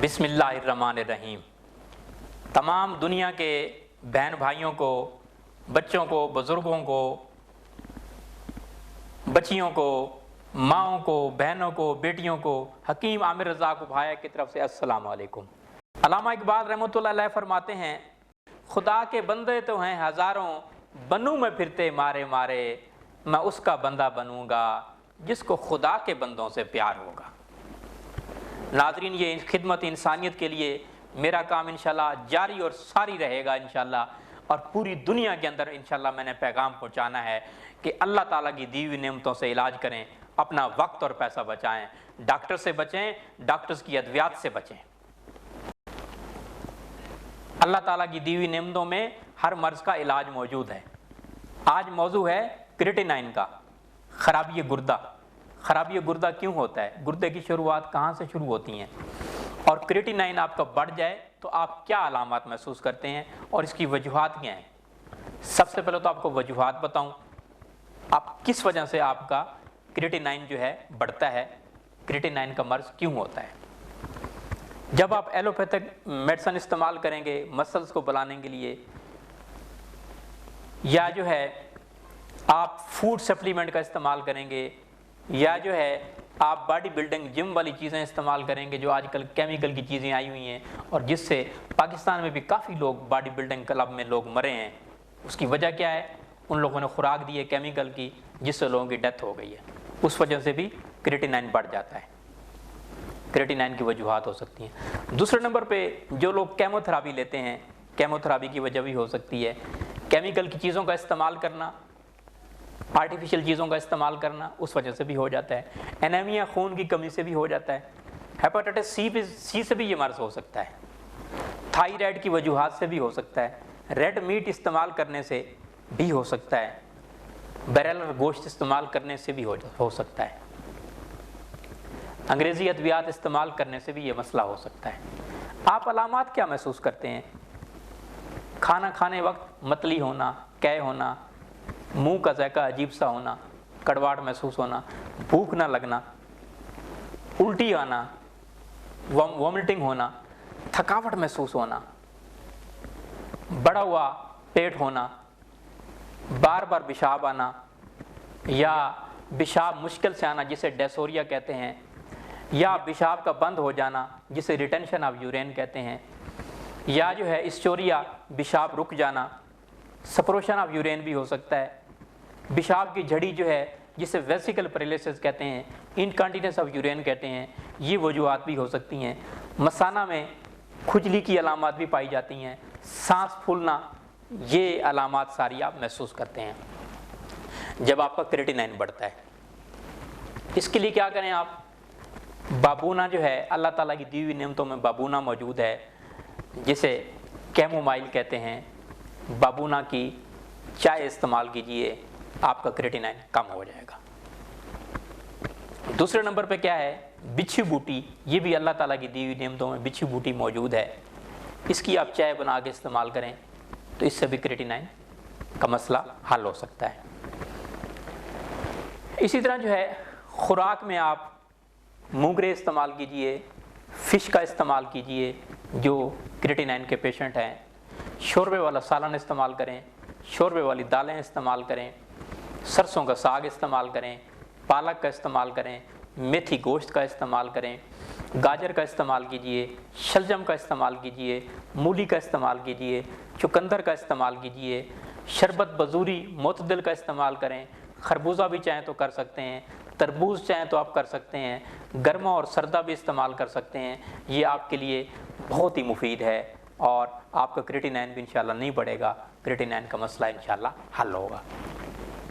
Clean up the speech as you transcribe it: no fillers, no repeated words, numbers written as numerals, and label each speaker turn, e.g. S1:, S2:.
S1: बिस्मिल्लाहिर्रहमानिर्रहीम। तमाम दुनिया के बहन भाइयों को, बच्चों को, बुज़ुर्गों को, बच्चियों को, माँओं को, बहनों को, बेटियों को हकीम आमिर रज़ा भाया की तरफ से अस्सलामु अलैकुम। अल्लामा इकबाल रहमतुल्लाह अलैह फरमाते हैं, खुदा के बंदे तो हैं हज़ारों, बनूं मैं फिरते मारे मारे, मैं उसका बंदा बनूंगा जिसको खुदा के बंदों से प्यार होगा। नाज़रीन, ये खिदमत इंसानियत के लिए मेरा काम इंशाल्लाह जारी और सारी रहेगा इंशाल्लाह, और पूरी दुनिया के अंदर इंशाल्लाह मैंने पैगाम पहुंचाना है कि अल्लाह ताला की दी हुई नेमतों से इलाज करें, अपना वक्त और पैसा बचाएं, डॉक्टर से बचें, डॉक्टर्स की अद्वियात से बचें। अल्लाह ताला की दी हुई नेमतों में हर मर्ज का इलाज मौजूद है। आज मौजू है क्रिएटिनिन का, खराबी गुर्दा। खराबी गुर्दा क्यों होता है, गुर्दे की शुरुआत कहाँ से शुरू होती हैं, और क्रिएटिनिन आपका बढ़ जाए तो आप क्या अलामत महसूस करते हैं और इसकी वजूहात क्या हैं। सबसे पहले तो आपको वजूहात बताऊं, आप किस वजह से आपका क्रिएटिनिन जो है बढ़ता है, क्रिएटिनिन का मर्ज क्यों होता है। जब आप एलोपैथिक मेडिसिन इस्तेमाल करेंगे मसल्स को बनाने के लिए, या जो है आप फूड सप्लीमेंट का इस्तेमाल करेंगे, या जो है आप बॉडी बिल्डिंग जिम वाली चीज़ें इस्तेमाल करेंगे जो आजकल केमिकल की चीज़ें आई हुई हैं, और जिससे पाकिस्तान में भी काफ़ी लोग बॉडी बिल्डिंग क्लब में लोग मरे हैं। उसकी वजह क्या है, उन लोगों ने खुराक दी है केमिकल की, जिससे लोगों की डेथ हो गई है। उस वजह से भी क्रिएटिनिन बढ़ जाता है। क्रिएटिनिन की वजूहात हो सकती हैं। दूसरे नंबर पे जो लोग केमोथेरापी लेते हैं, केमोथेरापी की वजह भी हो सकती है। केमिकल की चीज़ों का इस्तेमाल करना, आर्टिफिशियल चीज़ों का इस्तेमाल करना, उस वजह से भी हो जाता है। एनीमिया, खून की कमी से भी हो जाता है। हेपेटाइटिस सी से भी ये मर्ज हो सकता है। थायराइड की वजूहात से भी हो सकता है। रेड मीट इस्तेमाल करने से भी हो सकता है। ब्रॉयलर गोश्त इस्तेमाल करने से भी हो सकता है। अंग्रेज़ी अद्वियात इस्तेमाल करने से भी ये मसला हो सकता है। आप अलामात क्या महसूस करते हैं? खाना खाने वक्त मतली होना, कै होना, मुंह का जायका अजीब सा होना, कड़वाहट महसूस होना, भूख ना लगना, उल्टी आना, वॉमिटिंग होना, थकावट महसूस होना, बड़ा हुआ पेट होना, बार बार पेशाब आना, या पेशाब मुश्किल से आना जिसे डेसोरिया कहते हैं, या पेशाब का बंद हो जाना जिसे रिटेंशन ऑफ यूरिन कहते हैं, या जो है स्टोरिया पेशाब रुक जाना, सप्रोशन ऑफ यूरिन भी हो सकता है। पेशाब की झड़ी जो है जिसे वेसिकल पैरालिसिस कहते हैं, इनकॉन्टिनेंस ऑफ यूरिन कहते हैं, ये वजूहात भी हो सकती हैं। मसाना में खुजली की अलामत भी पाई जाती हैं, सांस फूलना, ये अलामत सारी आप महसूस करते हैं जब आपका क्रिएटिनिन बढ़ता है। इसके लिए क्या करें आप? बाबूना जो है, अल्लाह ताला की दी हुई नेमतों में बाबूना मौजूद है, जिसे कैमोमाइल कहते हैं। बाबूना की चाय इस्तेमाल कीजिए, आपका क्रिएटिनिन कम हो जाएगा। दूसरे नंबर पे क्या है? बिच्छू बूटी। ये भी अल्लाह ताला की दी हुई नेमतों में बिच्छू बूटी मौजूद है। इसकी आप चाय बना के इस्तेमाल करें तो इससे भी क्रिएटिनिन का मसला हल हो सकता है। इसी तरह जो है खुराक में आप मूंगरे इस्तेमाल कीजिए, फ़िश का इस्तेमाल कीजिए जो क्रिएटिनिन के पेशेंट हैं। शोरबे वाला सालन इस्तेमाल करें, शोरबे वाली दालें इस्तेमाल करें, सरसों का साग इस्तेमाल करें, पालक का इस्तेमाल करें, मेथी गोश्त का इस्तेमाल करें, गाजर का इस्तेमाल कीजिए, शलजम का इस्तेमाल कीजिए, मूली का इस्तेमाल कीजिए, चुकंदर का इस्तेमाल कीजिए, शरबत बजूरी मोतदिल का इस्तेमाल करें। खरबूजा भी चाहें तो कर सकते हैं, तरबूज चाहें तो आप कर सकते हैं, गर्मा और सर्दा भी इस्तेमाल कर सकते हैं। ये आपके लिए बहुत ही मुफीद है और आपका क्रिएटिनिन भी इंशाल्लाह नहीं बढ़ेगा, क्रिएटिनिन का मसला इंशाल्लाह हल होगा।